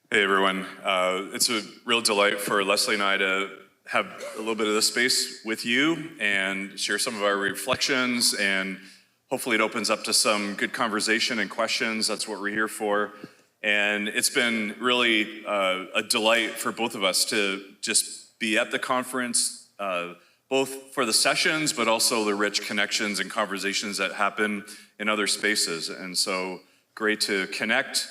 Hey everyone, it's a real delight for Leslie and I to have a little bit of this space with you and share some of our reflections, and hopefully it opens up to some good conversation and questions. That's what we're here for. And it's been really a delight for both of us to just be at the conference, both for the sessions, but also the rich connections and conversations that happen in other spaces. And so great to connect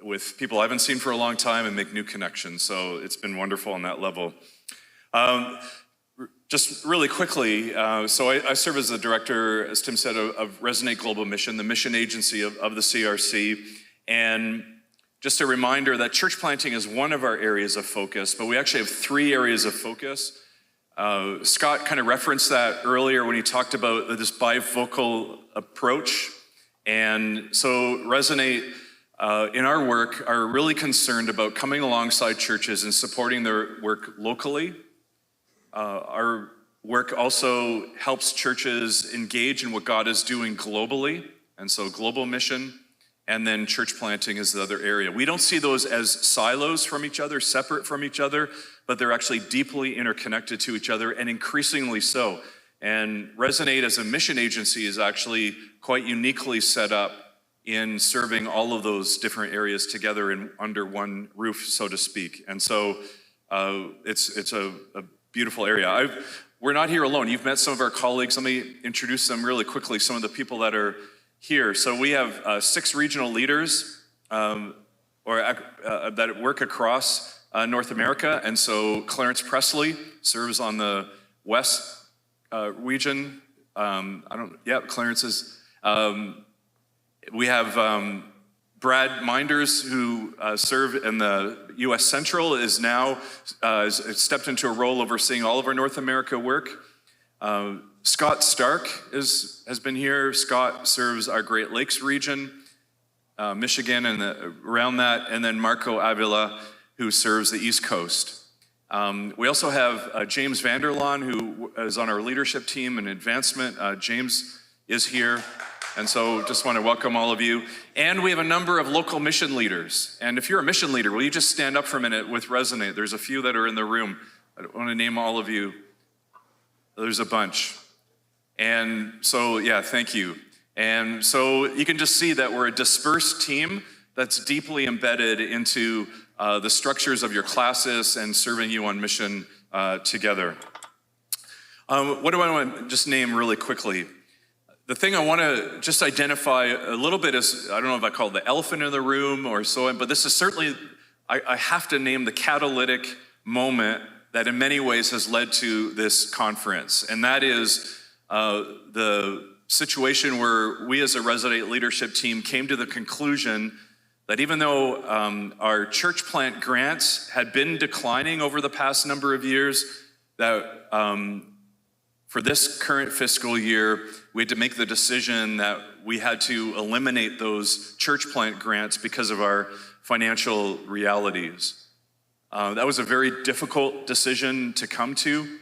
with people I haven't seen for a long time and make new connections. So it's been wonderful on that level. Just really quickly, so I serve as the director, as Tim said, of Resonate Global Mission, the mission agency of the CRC. And just a reminder that church planting is one of our areas of focus, but we actually have 3 areas of focus. Scott kind of referenced that earlier when he talked about this bivocal approach. And so Resonate, in our work, are really concerned about coming alongside churches and supporting their work locally. Our work also helps churches engage in what God is doing globally, and so global mission, and then church planting is the other area. We don't see those as silos from each other, separate from each other, but they're actually deeply interconnected to each other, and increasingly so. And Resonate as a mission agency is actually quite uniquely set up in serving all of those different areas together and under one roof, so to speak. And so it's a beautiful area. We're not here alone. You've met some of our colleagues. Let me introduce them really quickly, some of the people that are here. So we have 6 regional leaders that work across North America. And so Clarence Presley serves on the West region. Clarence is... We have Brad Minders, who served in the U.S. Central, is now stepped into a role overseeing all of our North America work. Scott Stark has been here. Scott serves our Great Lakes region, Michigan and around that, and then Marco Avila, who serves the East Coast. We also have James Vanderlaan, who is on our leadership team and advancement. James is here. And so just want to welcome all of you. And we have a number of local mission leaders. And if you're a mission leader, will you just stand up for a minute with Resonate? There's a few that are in the room. I don't want to name all of you. There's a bunch. And so, yeah, thank you. And so you can just see that we're a dispersed team that's deeply embedded into the structures of your classes and serving you on mission together. What do I want to just name really quickly? The thing I want to just identify a little bit is, I don't know if I call it the elephant in the room or so on, but this is certainly, I have to name the catalytic moment that in many ways has led to this conference. And that is the situation where we as a Resonate leadership team came to the conclusion that even though our church plant grants had been declining over the past number of years, that for this current fiscal year, we had to make the decision that we had to eliminate those church plant grants because of our financial realities. That was a very difficult decision to come to,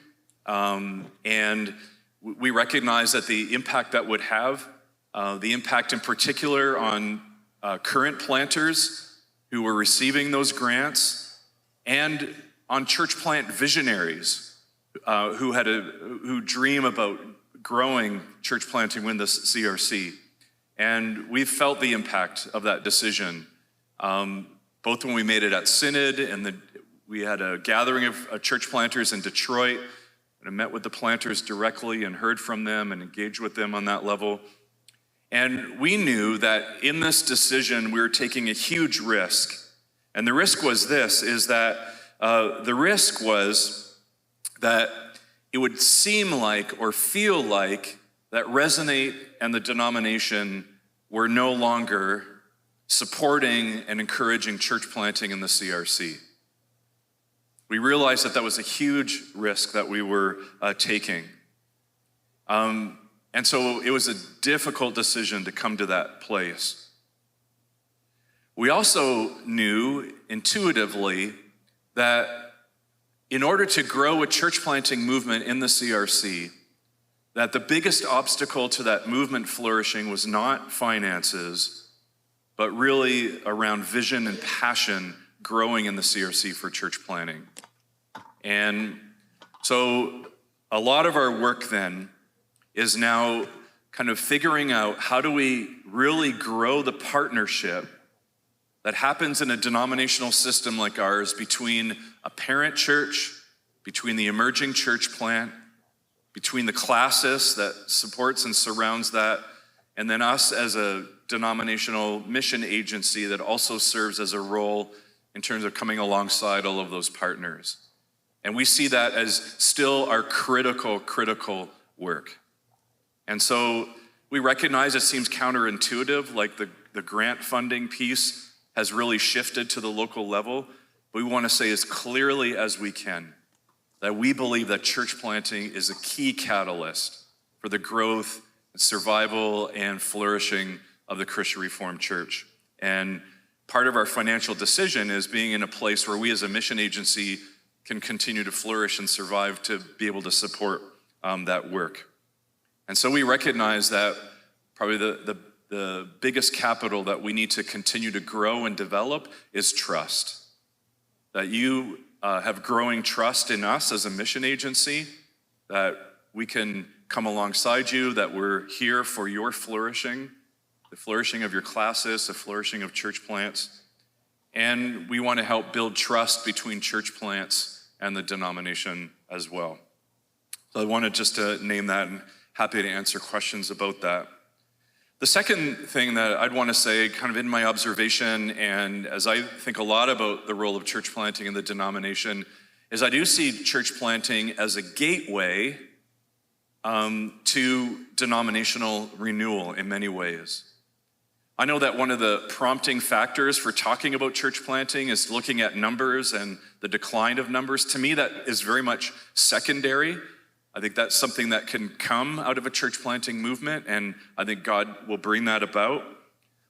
and we recognized that the impact that would have, the impact in particular on current planters who were receiving those grants, and on church plant visionaries who dream about growing church planting within the CRC. And we've felt the impact of that decision, both when we made it at Synod, and we had a gathering of church planters in Detroit, and I met with the planters directly and heard from them and engaged with them on that level. And we knew that in this decision, we were taking a huge risk. And the risk was this, is that the risk was that it would seem like or feel like that Resonate and the denomination were no longer supporting and encouraging church planting in the CRC. We realized that that was a huge risk that we were taking. And so it was a difficult decision to come to that place. We also knew intuitively that in order to grow a church planting movement in the CRC, that the biggest obstacle to that movement flourishing was not finances, but really around vision and passion growing in the CRC for church planting. And so a lot of our work then is now kind of figuring out how do we really grow the partnership that happens in a denominational system like ours between a parent church, between the emerging church plant, between the classis that supports and surrounds that, and then us as a denominational mission agency that also serves as a role in terms of coming alongside all of those partners. And we see that as still our critical work. And so we recognize it seems counterintuitive, like the grant funding piece has really shifted to the local level. But we want to say as clearly as we can that we believe that church planting is a key catalyst for the growth, survival, and flourishing of the Christian Reformed Church. And part of our financial decision is being in a place where we as a mission agency can continue to flourish and survive to be able to support that work. And so we recognize that probably the biggest capital that we need to continue to grow and develop is trust. That you have growing trust in us as a mission agency, that we can come alongside you, that we're here for your flourishing, the flourishing of your classes, the flourishing of church plants. And we want to help build trust between church plants and the denomination as well. So I wanted just to name that, and happy to answer questions about that. The second thing that I'd want to say, kind of in my observation, and as I think a lot about the role of church planting in the denomination, is I do see church planting as a gateway to denominational renewal in many ways. I know that one of the prompting factors for talking about church planting is looking at numbers and the decline of numbers. To me, that is very much secondary. I think that's something that can come out of a church planting movement, and I think God will bring that about.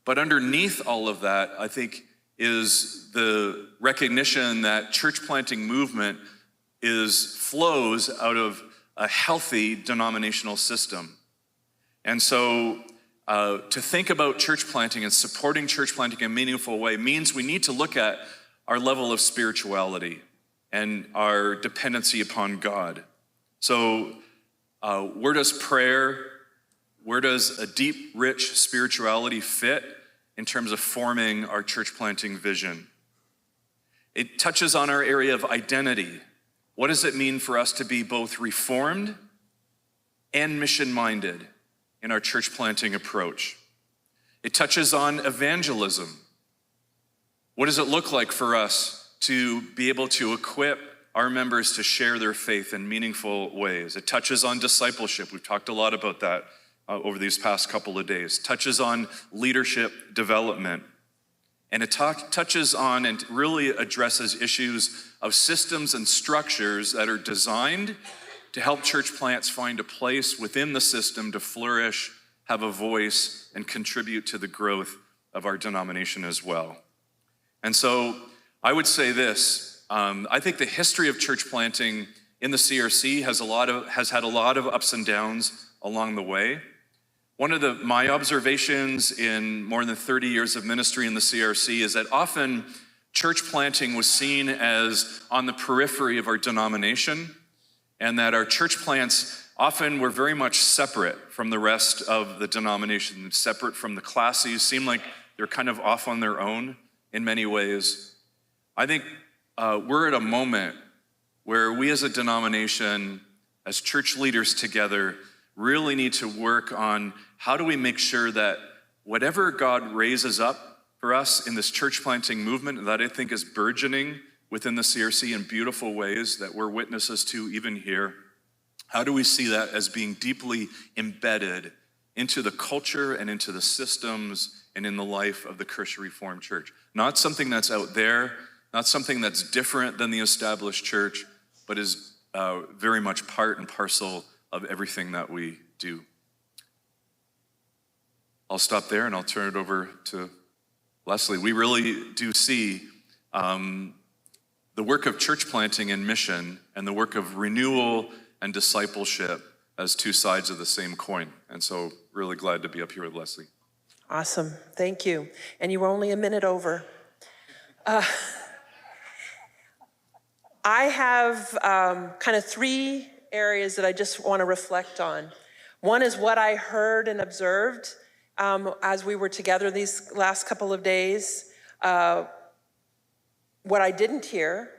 But underneath all of that, I think, is the recognition that church planting movement flows out of a healthy denominational system. And so to think about church planting and supporting church planting in a meaningful way means we need to look at our level of spirituality and our dependency upon God. So where does prayer, where does a deep, rich spirituality fit in terms of forming our church planting vision? It touches on our area of identity. What does it mean for us to be both reformed and mission-minded in our church planting approach? It touches on evangelism. What does it look like for us to be able to equip our members to share their faith in meaningful ways? It touches on discipleship. We've talked a lot about that over these past couple of days. Touches on leadership development. And it touches on and really addresses issues of systems and structures that are designed to help church plants find a place within the system to flourish, have a voice, and contribute to the growth of our denomination as well. And so I would say this, I think the history of church planting in the CRC has had a lot of ups and downs along the way. One of my observations in more than 30 years of ministry in the CRC is that often church planting was seen as on the periphery of our denomination, and that our church plants often were very much separate from the rest of the denomination, separate from the classes, seemed like they're kind of off on their own in many ways. I think we're at a moment where we as a denomination, as church leaders together, really need to work on how do we make sure that whatever God raises up for us in this church planting movement that I think is burgeoning within the CRC in beautiful ways that we're witnesses to even here, how do we see that as being deeply embedded into the culture and into the systems and in the life of the Christian Reformed Church? Not something that's out there, not something that's different than the established church, but is very much part and parcel of everything that we do. I'll stop there and I'll turn it over to Leslie. We really do see the work of church planting and mission and the work of renewal and discipleship as two sides of the same coin. And so really glad to be up here with Leslie. Awesome, thank you. And you were only a minute over. I have kind of three areas that I just want to reflect on. One is what I heard and observed as we were together these last couple of days. What I didn't hear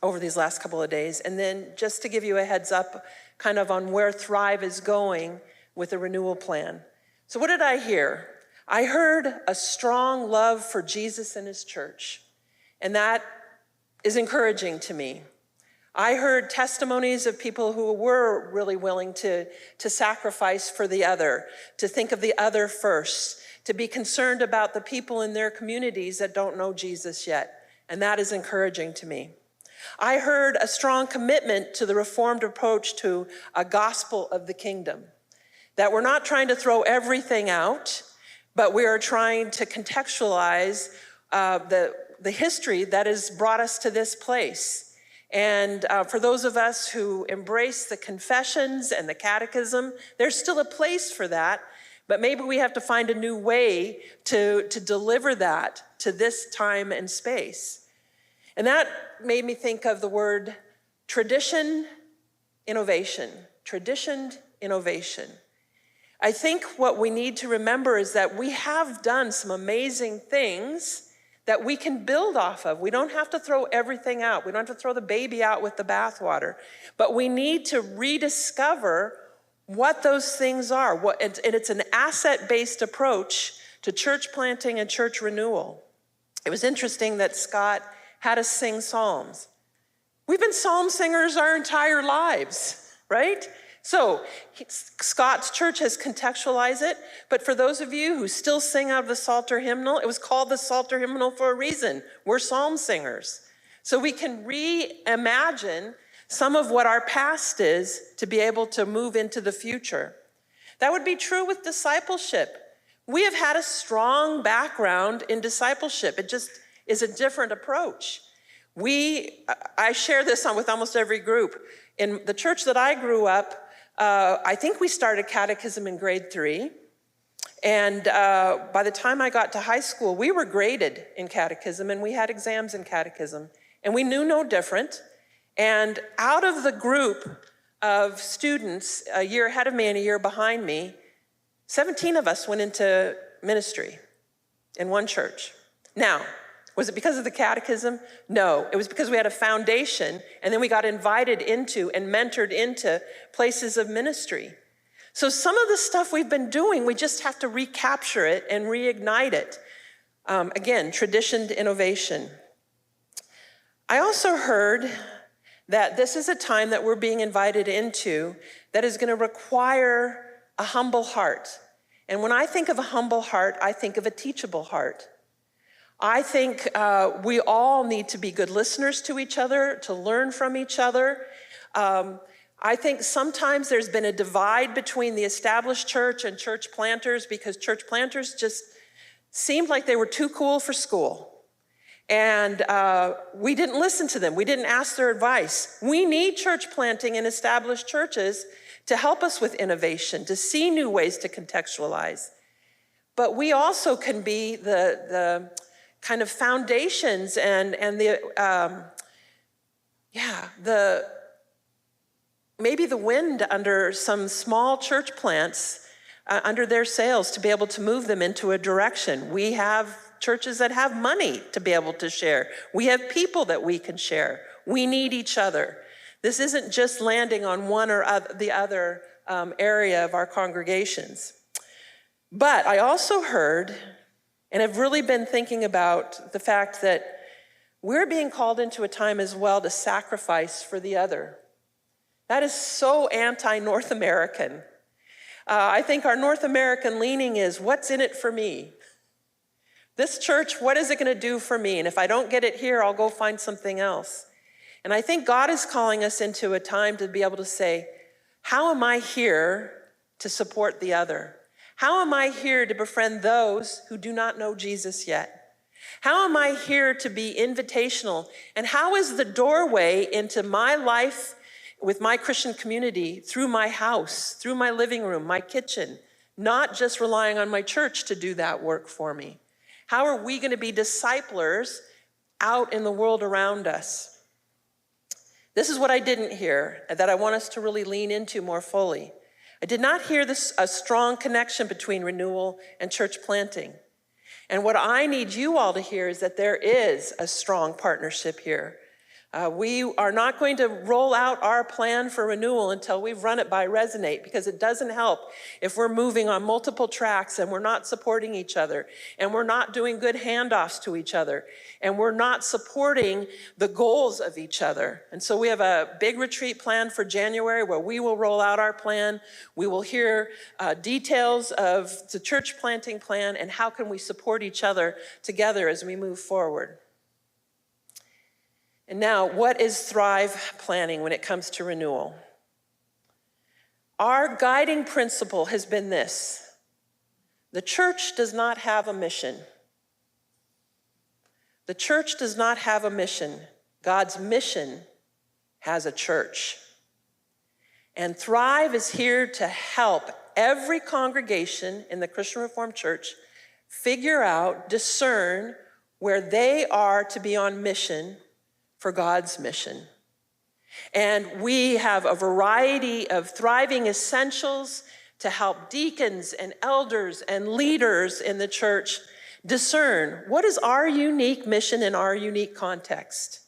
over these last couple of days. And then just to give you a heads up kind of on where Thrive is going with the renewal plan. So what did I hear? I heard a strong love for Jesus and his church. And that is encouraging to me. I heard testimonies of people who were really willing to sacrifice for the other, to think of the other first, to be concerned about the people in their communities that don't know Jesus yet. And that is encouraging to me. I heard a strong commitment to the Reformed approach to a gospel of the kingdom, that we're not trying to throw everything out, but we are trying to contextualize the history that has brought us to this place. And for those of us who embrace the confessions and the catechism, there's still a place for that, but maybe we have to find a new way to deliver that to this time and space. And that made me think of the word tradition, innovation. Tradition, innovation. I think what we need to remember is that we have done some amazing things that we can build off of. We don't have to throw everything out. We don't have to throw the baby out with the bathwater. But we need to rediscover what those things are. And it's an asset-based approach to church planting and church renewal. It was interesting that Scott had us sing psalms. We've been psalm singers our entire lives, right? So Scott's church has contextualized it, but for those of you who still sing out of the Psalter hymnal, it was called the Psalter hymnal for a reason. We're psalm singers. So we can reimagine some of what our past is to be able to move into the future. That would be true with discipleship. We have had a strong background in discipleship. It just is a different approach. I share this with almost every group. In the church that I grew up, I think we started catechism in grade 3. And by the time I got to high school, we were graded in catechism and we had exams in catechism. And we knew no different. And out of the group of students, a year ahead of me and a year behind me, 17 of us went into ministry in one church. Now, was it because of the catechism? No, it was because we had a foundation and then we got invited into and mentored into places of ministry. So some of the stuff we've been doing, we just have to recapture it and reignite it. Again, tradition to innovation. I also heard that this is a time that we're being invited into that is going to require a humble heart. And when I think of a humble heart, I think of a teachable heart. I think we all need to be good listeners to each other, to learn from each other. I think sometimes there's been a divide between the established church and church planters because church planters just seemed like they were too cool for school. And we didn't listen to them. We didn't ask their advice. We need church planting in established churches to help us with innovation, to see new ways to contextualize. But we also can be the kind of foundations and maybe the wind under some small church plants under their sails to be able to move them into a direction. We have churches that have money to be able to share. We have people that we can share. We need each other. This isn't just landing on one or the other area of our congregations. But I also heard, and have really been thinking about the fact that we're being called into a time as well to sacrifice for the other. That is so anti-North American. I think our North American leaning is, what's in it for me? This church, what is it going to do for me? And if I don't get it here, I'll go find something else. And I think God is calling us into a time to be able to say, how am I here to support the other? How am I here to befriend those who do not know Jesus yet? How am I here to be invitational? And how is the doorway into my life with my Christian community through my house, through my living room, my kitchen, not just relying on my church to do that work for me? How are we going to be disciplers out in the world around us? This is what I didn't hear that I want us to really lean into more fully. I did not hear a strong connection between renewal and church planting. And what I need you all to hear is that there is a strong partnership here. We are not going to roll out our plan for renewal until we've run it by Resonate, because it doesn't help if we're moving on multiple tracks and we're not supporting each other, and we're not doing good handoffs to each other, and we're not supporting the goals of each other. And so we have a big retreat planned for January where we will roll out our plan. We will hear details of the church planting plan and how can we support each other together as we move forward. And now, what is Thrive planning when it comes to renewal? Our guiding principle has been this: the church does not have a mission. The church does not have a mission. God's mission has a church. And Thrive is here to help every congregation in the Christian Reformed Church figure out, discern where they are to be on mission for God's mission. And we have a variety of thriving essentials to help deacons and elders and leaders in the church discern what is our unique mission in our unique context.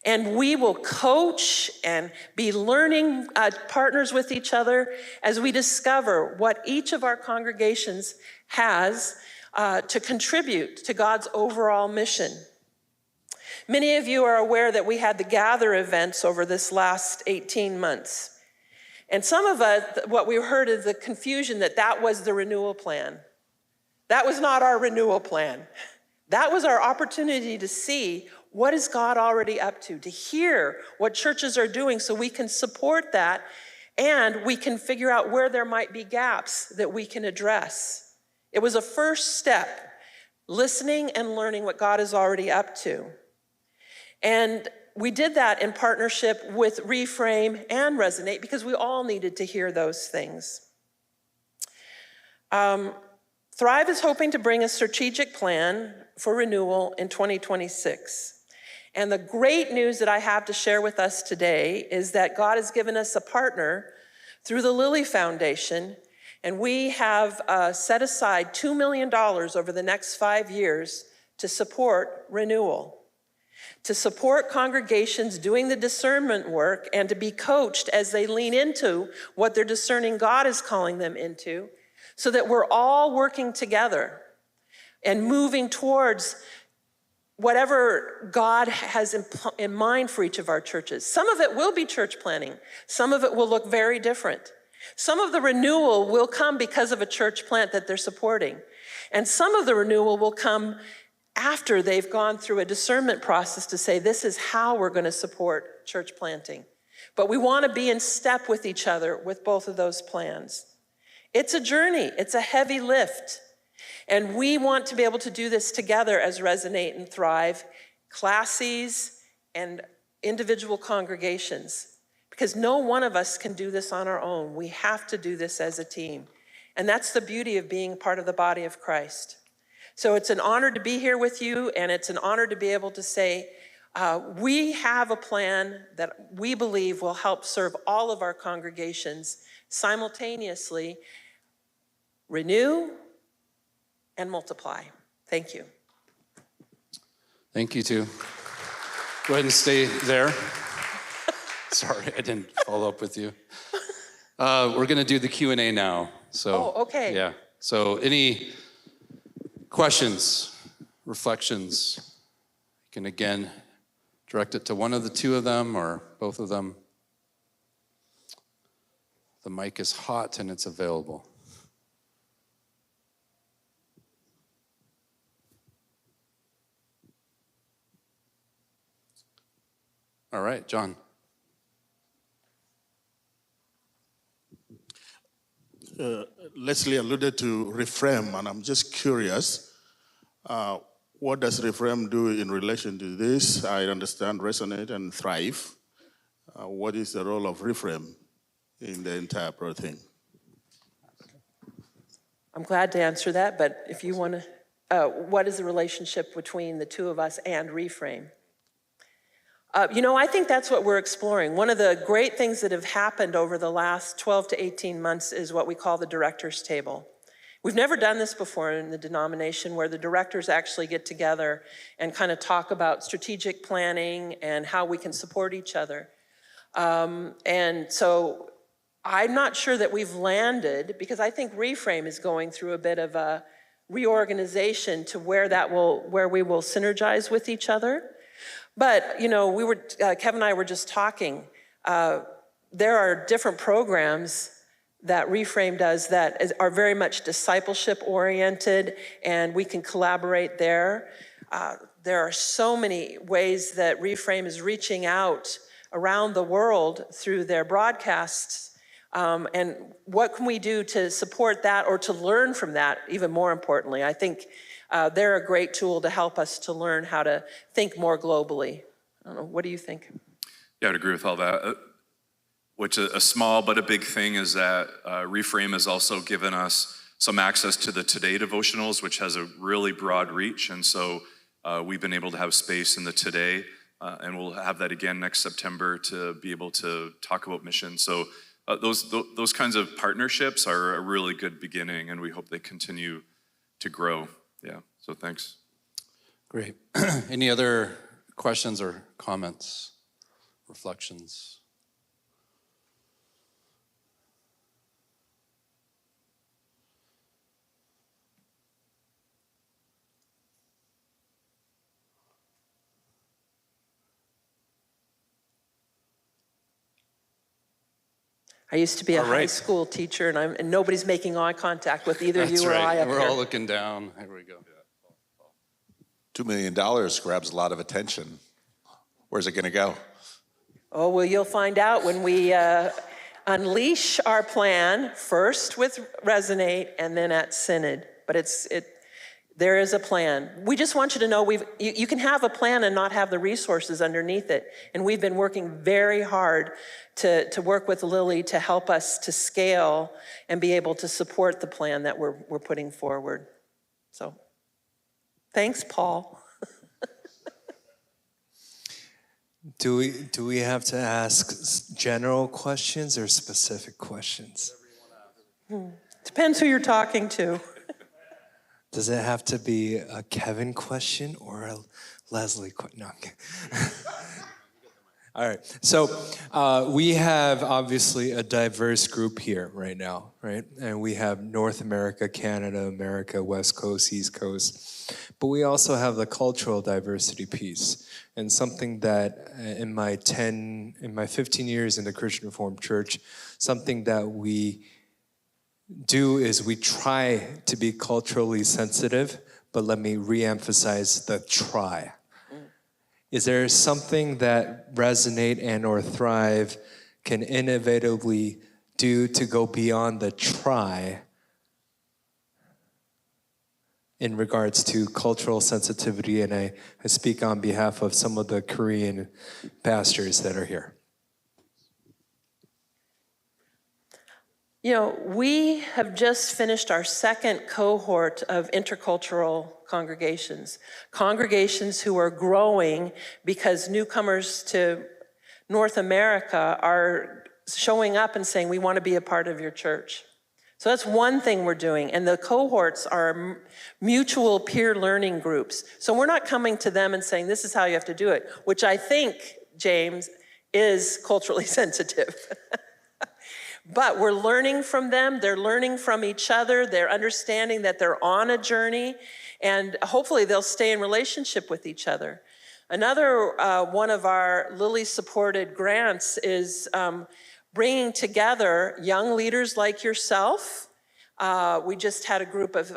And we will coach and be learning partners with each other as we discover what each of our congregations has to contribute to God's overall mission. Many of you are aware that we had the Gather events over this last 18 months. And some of us, what we heard is the confusion that was the renewal plan. That was not our renewal plan. That was our opportunity to see what is God already up to hear what churches are doing so we can support that and we can figure out where there might be gaps that we can address. It was a first step, listening and learning what God is already up to. And we did that in partnership with Reframe and Resonate because we all needed to hear those things. Thrive is hoping to bring a strategic plan for renewal in 2026. And the great news that I have to share with us today is that God has given us a partner through the Lilly Foundation, and we have set aside $2 million over the next 5 years to support renewal, to support congregations doing the discernment work and to be coached as they lean into what their discerning God is calling them into, so that we're all working together and moving towards whatever God has in mind for each of our churches. Some of it will be church planting. Some of it will look very different. Some of the renewal will come because of a church plant that they're supporting. And some of the renewal will come after they've gone through a discernment process to say, this is how we're going to support church planting. But we want to be in step with each other with both of those plans. It's a journey. It's a heavy lift. And we want to be able to do this together as Resonate and Thrive, classes and individual congregations, because no one of us can do this on our own. We have to do this as a team. And that's the beauty of being part of the body of Christ. So it's an honor to be here with you, and it's an honor to be able to say, we have a plan that we believe will help serve all of our congregations simultaneously, renew and multiply. Thank you. Thank you, too. Go ahead and stay there. Sorry, I didn't follow up with you. We're going to do the Q&A now. So, okay. Yeah. So any questions, reflections? You can, again, direct it to one of the two of them or both of them. The mic is hot and it's available. All right, John. Leslie alluded to Reframe, and I'm just curious, what does Reframe do in relation to this? I understand Resonate and Thrive. What is the role of Reframe in the entire thing? I'm glad to answer that, but if you want to, what is the relationship between the two of us and Reframe? I think that's what we're exploring. One of the great things that have happened over the last 12 to 18 months is what we call the director's table. We've never done this before in the denomination, where the directors actually get together and kind of talk about strategic planning and how we can support each other. And so I'm not sure that we've landed, because I think Reframe is going through a bit of a reorganization to where we will synergize with each other. But, Kevin and I were just talking. There are different programs that Reframe does that are very much discipleship oriented, and we can collaborate there. There are so many ways that Reframe is reaching out around the world through their broadcasts. And what can we do to support that or to learn from that, even more importantly? I think they're a great tool to help us to learn how to think more globally. I don't know, what do you think? Yeah, I'd agree with all that. Which a small but a big thing is that Reframe has also given us some access to the Today devotionals, which has a really broad reach. And so we've been able to have space in the Today, and we'll have that again next September to be able to talk about mission. So those kinds of partnerships are a really good beginning, and we hope they continue to grow. Yeah, so thanks. Great. Any other questions or comments, reflections? I used to be a high school teacher, and nobody's making eye contact with either That's you or right. I up We're here. all looking down. Here we go. $2 million grabs a lot of attention. Where's it going to go? Oh, well, you'll find out when we unleash our plan, first with Resonate and then at Synod. But there is a plan. We just want you to know you can have a plan and not have the resources underneath it. And we've been working very hard to work with Lilly to help us to scale and be able to support the plan that we're putting forward. So, thanks, Paul. Do we have to ask general questions or specific questions? Depends who you're talking to. Does it have to be a Kevin question or a Leslie question? No, okay. All right. So we have obviously a diverse group here right now, right? And we have North America, Canada, America, West Coast, East Coast. But we also have the cultural diversity piece. And something that in my 15 years in the Christian Reformed Church, something that we do is we try to be culturally sensitive, but let me reemphasize the try. Is there something that Resonate and or Thrive can innovatively do to go beyond the try in regards to cultural sensitivity? And I speak on behalf of some of the Korean pastors that are here. We have just finished our second cohort of intercultural congregations who are growing because newcomers to North America are showing up and saying, we want to be a part of your church. So that's one thing we're doing. And the cohorts are mutual peer learning groups. So we're not coming to them and saying, this is how you have to do it, which I think, James, is culturally sensitive. But we're learning from them, they're learning from each other, they're understanding that they're on a journey, and hopefully they'll stay in relationship with each other. Another one of our Lilly-supported grants is bringing together young leaders like yourself. We just had a group of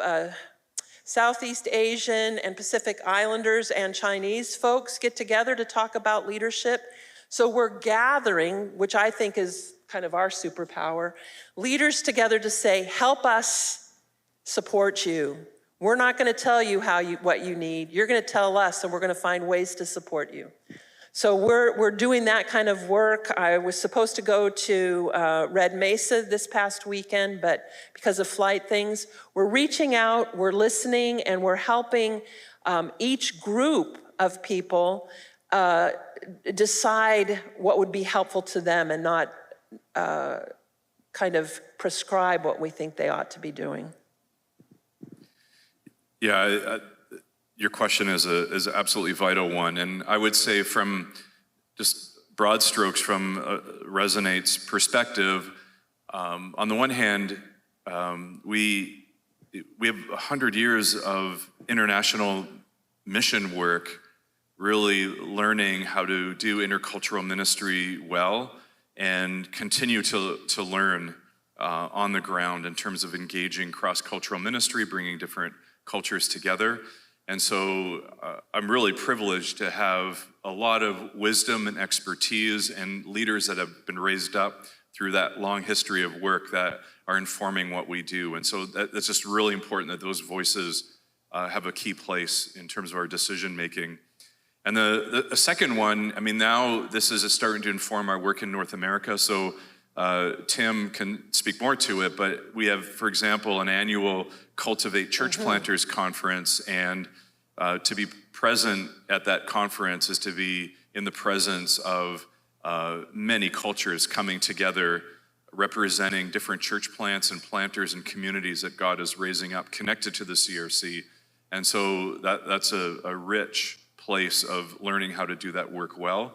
Southeast Asian and Pacific Islanders and Chinese folks get together to talk about leadership. So we're gathering, which I think is kind of our superpower, leaders together to say, help us support you. We're not going to tell you what you need. You're going to tell us, and we're going to find ways to support you. So we're doing that kind of work. I was supposed to go to Red Mesa this past weekend, but because of flight things, we're reaching out, we're listening, and we're helping each group of people decide what would be helpful to them and not kind of prescribe what we think they ought to be doing. Yeah, your question is an absolutely vital one. And I would say from just broad strokes from Resonate's perspective, on the one hand, we have 100 years of international mission work, really learning how to do intercultural ministry well and continue to learn on the ground in terms of engaging cross-cultural ministry, bringing different cultures together. And so I'm really privileged to have a lot of wisdom and expertise and leaders that have been raised up through that long history of work that are informing what we do. And so that's just really important that those voices have a key place in terms of our decision making. And the second one, I mean, now this is starting to inform our work in North America. So Tim can speak more to it, but we have, for example, an annual Cultivate Church Planters Conference, and to be present at that conference is to be in the presence of many cultures coming together, representing different church plants and planters and communities that God is raising up connected to the CRC. And so that's a rich place of learning how to do that work well.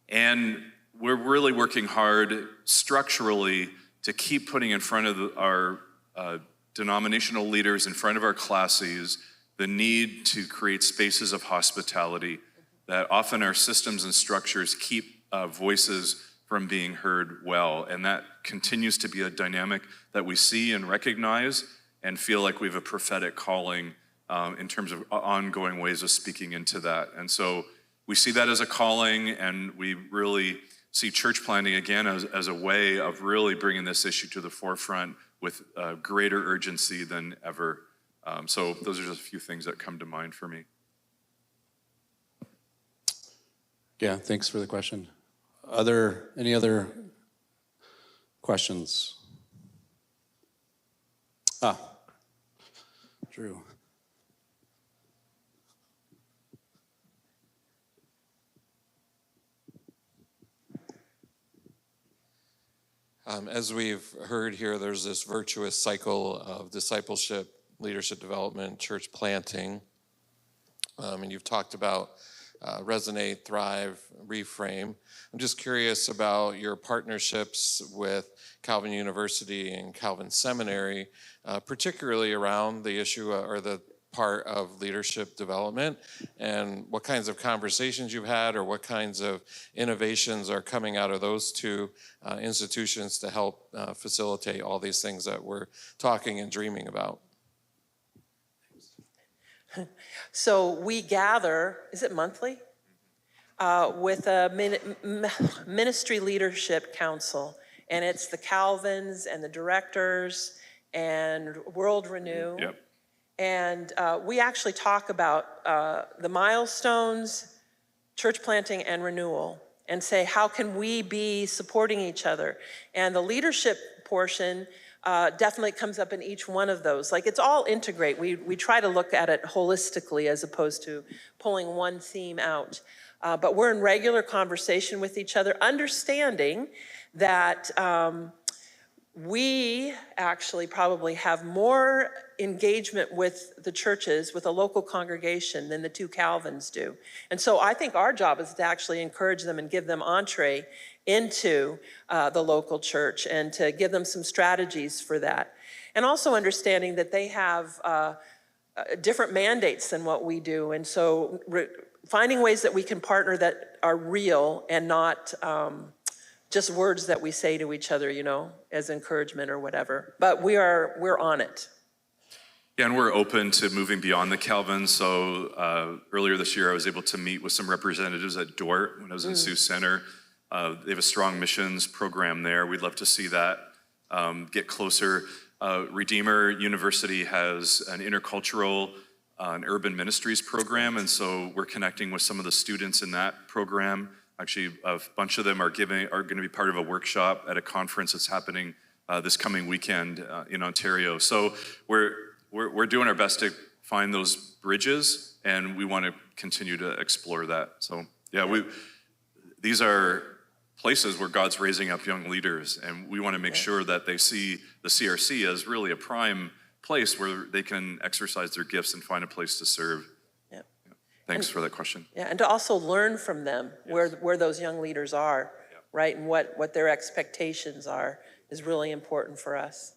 And we're really working hard structurally to keep putting in front of our denominational leaders, in front of our classes, the need to create spaces of hospitality that often our systems and structures keep voices from being heard well. And that continues to be a dynamic that we see and recognize and feel like we have a prophetic calling in terms of ongoing ways of speaking into that. And so we see that as a calling, and we really see church planting again as a way of really bringing this issue to the forefront with greater urgency than ever. So those are just a few things that come to mind for me. Yeah, thanks for the question. Any other questions? Drew. As we've heard here, there's this virtuous cycle of discipleship, leadership development, church planting. And you've talked about Resonate, Thrive, Reframe. I'm just curious about your partnerships with Calvin University and Calvin Seminary, particularly around the issue or the part of leadership development, and what kinds of conversations you've had or what kinds of innovations are coming out of those two institutions to help facilitate all these things that we're talking and dreaming about. So we gather, is it monthly? With a ministry leadership council, and it's the Calvins and the directors and World Renew. Yep. And we actually talk about the milestones, church planting, and renewal, and say, how can we be supporting each other? And the leadership portion definitely comes up in each one of those. Like, it's all integrate. We try to look at it holistically as opposed to pulling one theme out. But we're in regular conversation with each other, understanding that we actually probably have more engagement with the churches, with a local congregation, than the two Calvins do. And so I think our job is to actually encourage them and give them entree into the local church and to give them some strategies for that. And also understanding that they have different mandates than what we do. And so finding ways that we can partner that are real and not just words that we say to each other, you know, as encouragement or whatever. But we're on it. Yeah, and we're open to moving beyond the Calvins. So earlier this year, I was able to meet with some representatives at DORT when I was in Sioux Center. They have a strong missions program there. We'd love to see that get closer. Redeemer University has an intercultural an urban ministries program, and so we're connecting with some of the students in that program. Actually, a bunch of them are going to be part of a workshop at a conference that's happening this coming weekend in Ontario. So we're doing our best to find those bridges, and we want to continue to explore that. So yeah, these are places where God's raising up young leaders, and we want to make sure that they see the CRC as really a prime place where they can exercise their gifts and find a place to serve. Yeah. Thanks for that question. Yeah, and to also learn from them where those young leaders are, right, and what their expectations are is really important for us.